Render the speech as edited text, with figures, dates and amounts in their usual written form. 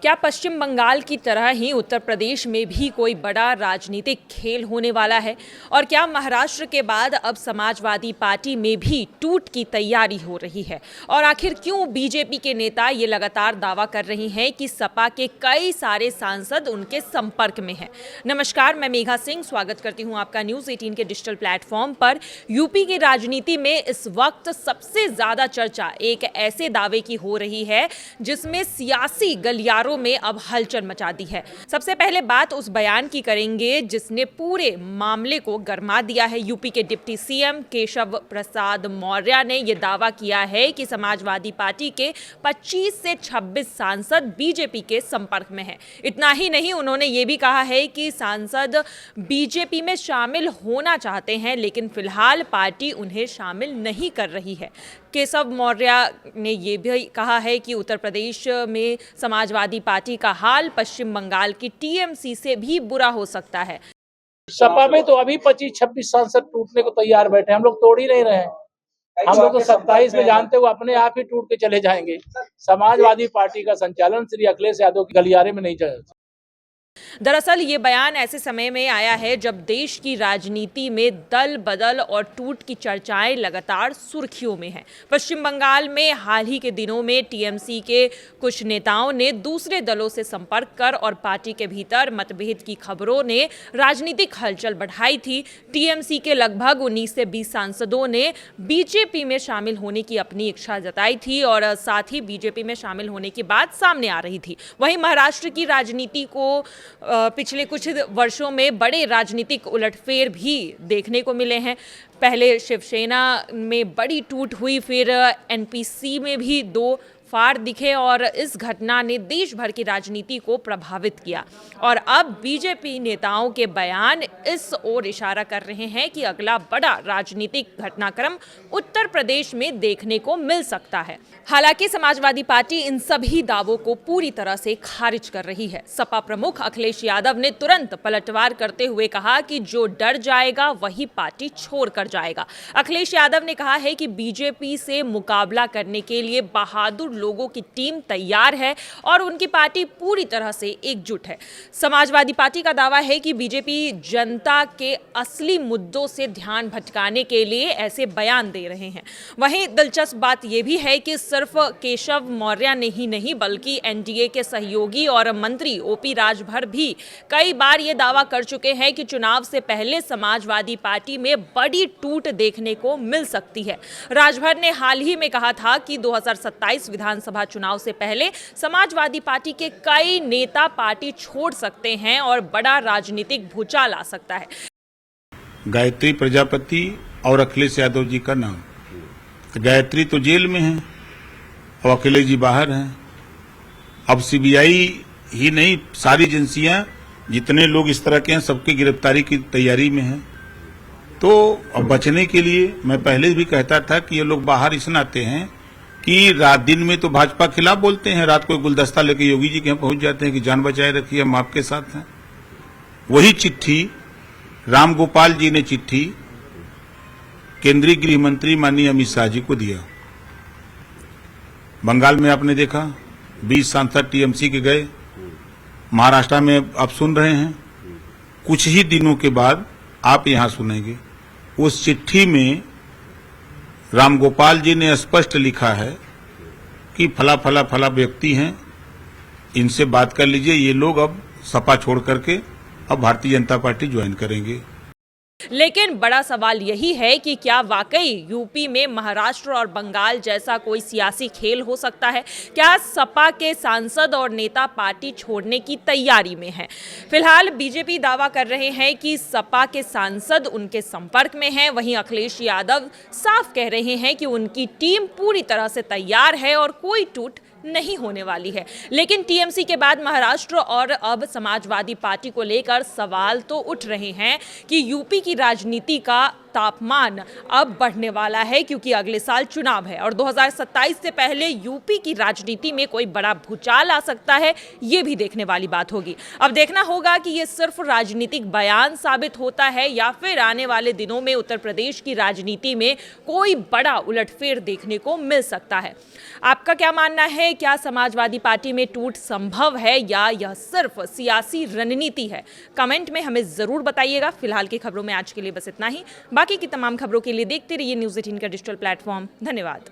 क्या पश्चिम बंगाल की तरह ही उत्तर प्रदेश में भी कोई बड़ा राजनीतिक खेल होने वाला है? और क्या महाराष्ट्र के बाद अब समाजवादी पार्टी में भी टूट की तैयारी हो रही है? और आखिर क्यों बीजेपी के नेता ये लगातार दावा कर रहे हैं कि सपा के कई सारे सांसद उनके संपर्क में हैं? नमस्कार, मैं मेघा सिंह स्वागत करती हूं आपका न्यूज़ 18 के डिजिटल प्लेटफॉर्म पर। यूपी की राजनीति में इस वक्त सबसे ज्यादा चर्चा एक ऐसे दावे की हो रही है जिसमें सियासी गलियारों में अब हलचल मचा दी है। सबसे पहले बात उस बयान की करेंगे जिसने पूरे मामले को गरमा दिया है। यूपी के डिप्टी सीएम केशव प्रसाद मौर्य ने यह दावा किया है कि समाजवादी पार्टी के 25 से 26 सांसद बीजेपी के संपर्क में हैं। इतना ही नहीं, उन्होंने ये भी कहा है कि सांसद बीजेपी में शामिल होना चाहते हैं, लेकिन फिलहाल पार्टी उन्हें शामिल नहीं कर रही है। केशव मौर्य ने यह भी कहा है कि उत्तर प्रदेश में समाजवादी पार्टी का हाल पश्चिम बंगाल की टीएमसी से भी बुरा हो सकता है। सपा में तो अभी 25-26 सांसद टूटने को तैयार बैठे, हम लोग तोड़ ही नहीं रहे हैं। हम लोग तो 27 में जानते हुए अपने आप ही टूट के चले जाएंगे। समाजवादी पार्टी का संचालन श्री अखिलेश यादव के गलियारे में नहीं चलेगा। दरअसल ये बयान ऐसे समय में आया है जब देश की राजनीति में दल बदल और टूट की चर्चाएं लगातार सुर्खियों में हैं। पश्चिम बंगाल में हाल ही के दिनों में टीएमसी के कुछ नेताओं ने दूसरे दलों से संपर्क कर और पार्टी के भीतर मतभेद की खबरों ने राजनीतिक हलचल बढ़ाई थी। टीएमसी के लगभग 19 से 20 सांसदों ने बीजेपी में शामिल होने की अपनी इच्छा जताई थी और साथ ही बीजेपी में शामिल होने की बात सामने आ रही थी। वहीं महाराष्ट्र की राजनीति को पिछले कुछ वर्षों में बड़े राजनीतिक उलटफेर भी देखने को मिले हैं। पहले शिवसेना में बड़ी टूट हुई, फिर एनपीसी में भी दो फाड़ दिखे और इस घटना ने देश भर की राजनीति को प्रभावित किया। और अब बीजेपी नेताओं के बयान इस ओर इशारा कर रहे हैं कि अगला बड़ा राजनीतिक घटनाक्रम उत्तर प्रदेश में देखने को मिल सकता है। हालांकि समाजवादी पार्टी इन सभी दावों को पूरी तरह से खारिज कर रही है। सपा प्रमुख अखिलेश यादव ने तुरंत पलटवार करते हुए कहा कि जो डर जाएगा वही पार्टी छोड़कर जाएगा। अखिलेश यादव ने कहा है कि बीजेपी से मुकाबला करने के लिए बहादुर लोगों की टीम तैयार है और उनकी पार्टी पूरी तरह से एकजुट है। समाजवादी पार्टी का दावा है कि बीजेपी जनता के असली मुद्दों से ध्यान भटकाने के लिए ऐसे बयान दे रहे हैं। वहीं दिलचस्प बात यह भी है कि सिर्फ केशव मौर्य ने ही नहीं बल्कि एनडीए के सहयोगी और मंत्री ओपी राजभर भी कई बार यह दावा कर चुके हैं कि चुनाव से पहले समाजवादी पार्टी में बड़ी टूट देखने को मिल सकती है। राजभर ने हाल ही में कहा था कि 2027 विधानसभा चुनाव से पहले समाजवादी पार्टी के कई नेता पार्टी छोड़ सकते हैं और बड़ा राजनीतिक भूचाल आ सकता है। गायत्री प्रजापति और अखिलेश यादव जी का नाम, गायत्री तो जेल में है और अखिलेश जी बाहर हैं। अब सीबीआई ही नहीं, सारी एजेंसियां, जितने लोग इस तरह के हैं, सबकी गिरफ्तारी की तैयारी में हैं। तो अब बचने के लिए मैं पहले भी कहता था कि ये लोग बाहर इस नाते हैं कि रात दिन में तो भाजपा खिलाफ बोलते हैं, रात को गुलदस्ता लेके योगी जी के यहाँ पहुंच जाते हैं कि जान बचाए रखिए, हम आपके साथ हैं। वही चिट्ठी राम गोपाल जी ने चिट्ठी केंद्रीय गृह मंत्री माननीय अमित शाह जी को दिया। बंगाल में आपने देखा 20 सांसद टीएमसी के गए, महाराष्ट्र में आप सुन रहे हैं। कुछ ही दिनों के बाद आप यहां सुनेंगे। उस चिट्ठी में राम गोपाल जी ने स्पष्ट लिखा है कि फला फला फला व्यक्ति हैं, इनसे बात कर लीजिए, ये लोग अब सपा छोड़ करके अब भारतीय जनता पार्टी ज्वाइन करेंगे। लेकिन बड़ा सवाल यही है कि क्या वाकई यूपी में महाराष्ट्र और बंगाल जैसा कोई सियासी खेल हो सकता है? क्या सपा के सांसद और नेता पार्टी छोड़ने की तैयारी में हैं? फिलहाल बीजेपी दावा कर रहे हैं कि सपा के सांसद उनके संपर्क में हैं। वहीं अखिलेश यादव साफ कह रहे हैं कि उनकी टीम पूरी तरह से तैयार है और कोई टूट नहीं होने वाली है। लेकिन टीएमसी के बाद महाराष्ट्र और अब समाजवादी पार्टी को लेकर सवाल तो उठ रहे हैं कि यूपी की राजनीति का तापमान अब बढ़ने वाला है, क्योंकि अगले साल चुनाव है और 2027 से पहले यूपी की राजनीति में कोई बड़ा भूचाल आ सकता है, ये भी देखने वाली बात होगी। अब देखना होगा कि ये सिर्फ राजनीतिक बयान साबित होता है या फिर आने वाले दिनों में उत्तर प्रदेश की राजनीति में कोई बड़ा उलटफेर देखने को मिल सकता है। आपका क्या मानना है? क्या समाजवादी पार्टी में टूट संभव है या यह सिर्फ सियासी रणनीति है? कमेंट में हमें जरूर बताइएगा। फिलहाल की खबरों में आज के लिए बस इतना ही। बाकी की तमाम खबरों के लिए देखते रहिए न्यूज़ 18 का डिजिटल प्लेटफॉर्म। धन्यवाद।